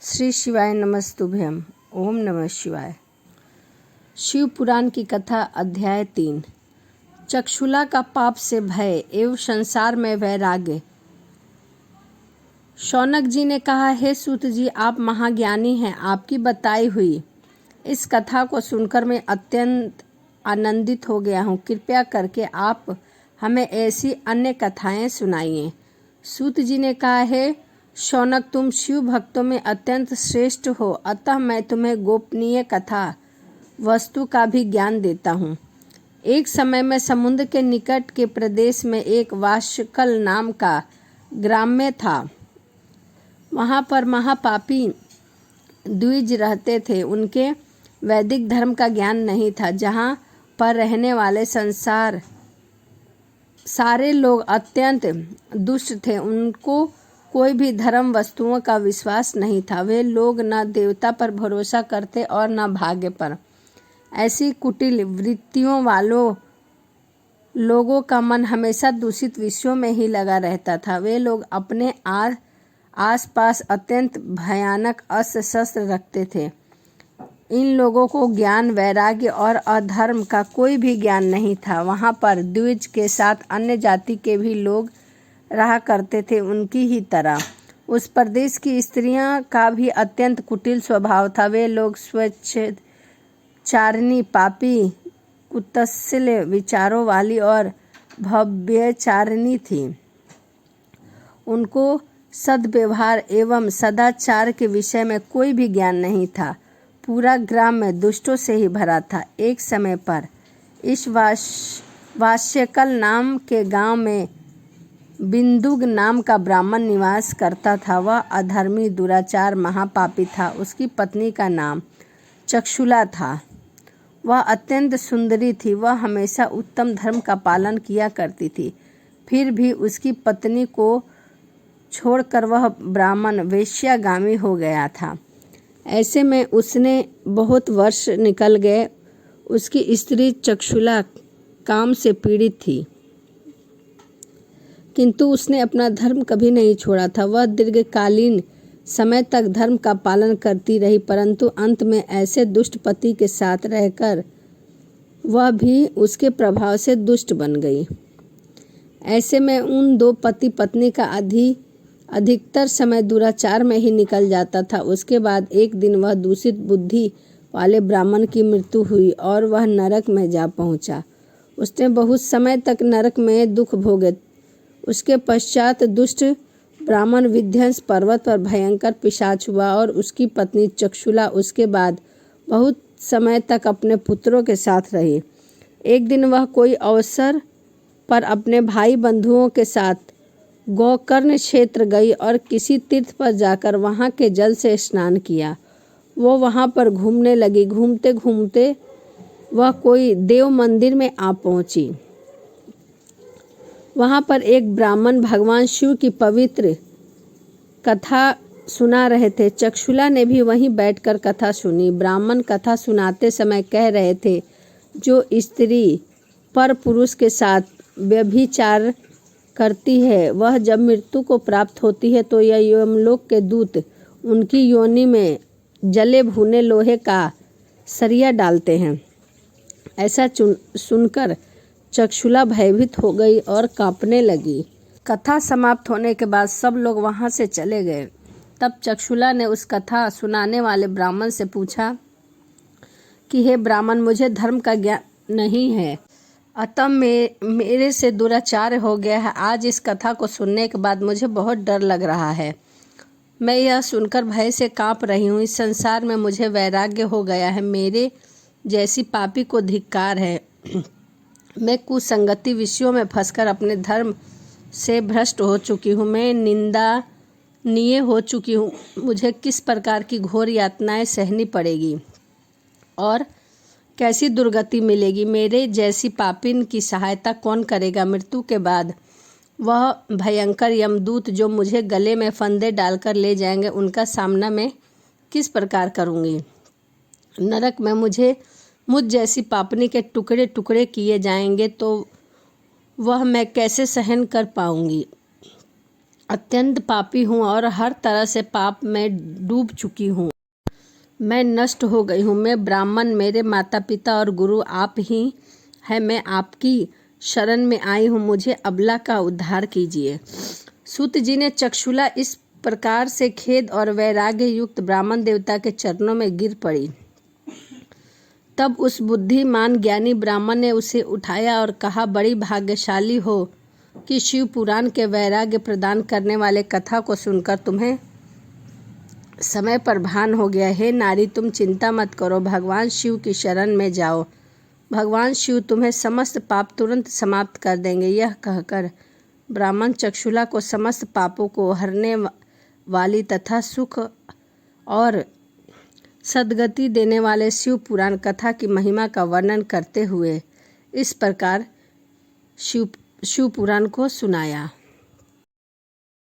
श्री शिवाय नमस्तुभ्यम। ओम नमः शिवाय। शिव पुराण की कथा अध्याय 3। चक्षुला का पाप से भय एवं संसार में वैराग्य। शौनक जी ने कहा, हे सूत जी, आप महाज्ञानी हैं। आपकी बताई हुई इस कथा को सुनकर मैं अत्यंत आनंदित हो गया हूँ। कृपया करके आप हमें ऐसी अन्य कथाएं सुनाइए। सूत जी ने कहा, हे शौनक, तुम शिव भक्तों में अत्यंत श्रेष्ठ हो, अतः मैं तुम्हें गोपनीय कथा वस्तु का भी ज्ञान देता हूँ। एक समय में समुद्र के निकट के प्रदेश में एक वाशकल नाम का ग्राम्य था। वहाँ पर महापापी द्विज रहते थे। उनके वैदिक धर्म का ज्ञान नहीं था। जहाँ पर रहने वाले सारे लोग अत्यंत दुष्ट थे। उनको कोई भी धर्म वस्तुओं का विश्वास नहीं था। वे लोग न देवता पर भरोसा करते और न भाग्य पर। ऐसी कुटिल वृत्तियों वालों लोगों का मन हमेशा दूषित विषयों में ही लगा रहता था। वे लोग अपने आस-पास अत्यंत भयानक अस्त्र शस्त्र रखते थे। इन लोगों को ज्ञान, वैराग्य और अधर्म का कोई भी ज्ञान नहीं था। वहाँ पर द्विज के साथ अन्य जाति के भी लोग रहा करते थे, उनकी ही तरह। उस प्रदेश की स्त्रियां का भी अत्यंत कुटिल स्वभाव था। वे लोग स्वच्छाचारिणी, पापी, कुत्सिल विचारों वाली और भव्यचारिणी थीं। उनको सद्व्यवहार एवं सदाचार के विषय में कोई भी ज्ञान नहीं था। पूरा ग्राम में दुष्टों से ही भरा था। एक समय पर इस वाश्यकल नाम के गांव में बिंदुक नाम का ब्राह्मण निवास करता था। वह अधर्मी, दुराचार, महापापी था। उसकी पत्नी का नाम चक्षुला था। वह अत्यंत सुंदरी थी। वह हमेशा उत्तम धर्म का पालन किया करती थी। फिर भी उसकी पत्नी को छोड़कर वह ब्राह्मण वेश्यागामी हो गया था। ऐसे में उसने बहुत वर्ष निकल गए। उसकी स्त्री चक्षुला काम से पीड़ित थी, किंतु उसने अपना धर्म कभी नहीं छोड़ा था। वह दीर्घकालीन समय तक धर्म का पालन करती रही, परंतु अंत में ऐसे दुष्ट पति के साथ रहकर वह भी उसके प्रभाव से दुष्ट बन गई। ऐसे में उन दो पति पत्नी का अधिकतर समय दुराचार में ही निकल जाता था। उसके बाद एक दिन वह दूषित बुद्धि वाले ब्राह्मण की मृत्यु हुई और वह नरक में जा पहुंचा। उसने बहुत समय तक नरक में दुख भोगे। उसके पश्चात दुष्ट ब्राह्मण विध्वंस पर्वत पर भयंकर पिशाच हुआ और उसकी पत्नी चक्षुला उसके बाद बहुत समय तक अपने पुत्रों के साथ रही। एक दिन वह कोई अवसर पर अपने भाई बंधुओं के साथ गोकर्ण क्षेत्र गई और किसी तीर्थ पर जाकर वहां के जल से स्नान किया। वो वहां पर घूमने लगी। घूमते घूमते वह कोई देव मंदिर में आ पहुंची। वहाँ पर एक ब्राह्मण भगवान शिव की पवित्र कथा सुना रहे थे। चक्षुला ने भी वहीं बैठकर कथा सुनी। ब्राह्मण कथा सुनाते समय कह रहे थे, जो स्त्री पर पुरुष के साथ व्यभिचार करती है, वह जब मृत्यु को प्राप्त होती है तो यह यमलोक के दूत उनकी योनि में जले भुने लोहे का सरिया डालते हैं। ऐसा सुनकर चक्षुला भयभीत हो गई और कांपने लगी। कथा समाप्त होने के बाद सब लोग वहां से चले गए। तब चक्षुला ने उस कथा सुनाने वाले ब्राह्मण से पूछा कि हे ब्राह्मण, मुझे धर्म का ज्ञान नहीं है, अतः मेरे से दुराचार हो गया है। आज इस कथा को सुनने के बाद मुझे बहुत डर लग रहा है। मैं यह सुनकर भय से कांप रही हूँ। इस संसार में मुझे वैराग्य हो गया है। मेरे जैसी पापी को धिक्कार है। मैं कुसंगति विषयों में फंसकर अपने धर्म से भ्रष्ट हो चुकी हूँ। मैं निंदनीय हो चुकी हूँ। मुझे किस प्रकार की घोर यातनाएं सहनी पड़ेगी और कैसी दुर्गति मिलेगी। मेरे जैसी पापिन की सहायता कौन करेगा। मृत्यु के बाद वह भयंकर यमदूत जो मुझे गले में फंदे डालकर ले जाएंगे, उनका सामना मैं किस प्रकार करूँगी। नरक में मुझ जैसी पापनी के टुकड़े टुकड़े किए जाएंगे तो वह मैं कैसे सहन कर पाऊंगी। अत्यंत पापी हूँ और हर तरह से पाप में डूब चुकी हूँ। मैं नष्ट हो गई हूँ। मैं ब्राह्मण, मेरे माता पिता और गुरु आप ही हैं। मैं आपकी शरण में आई हूँ, मुझे अबला का उद्धार कीजिए। सूत जी ने चक्षुला इस प्रकार से खेद और वैराग्य युक्त ब्राह्मण देवता के चरणों में गिर पड़ी। तब उस बुद्धिमान ज्ञानी ब्राह्मण ने उसे उठाया और कहा, बड़ी भाग्यशाली हो कि शिव पुराण के वैराग्य प्रदान करने वाले कथा को सुनकर तुम्हें समय पर भान हो गया। हे नारी, तुम चिंता मत करो, भगवान शिव की शरण में जाओ। भगवान शिव तुम्हें समस्त पाप तुरंत समाप्त कर देंगे। यह कहकर ब्राह्मण चक्षुला को समस्त पापों को हरने वाली तथा सुख और सद्गति देने वाले शिव पुराण कथा की महिमा का वर्णन करते हुए इस प्रकार शिव पुराण को सुनाया।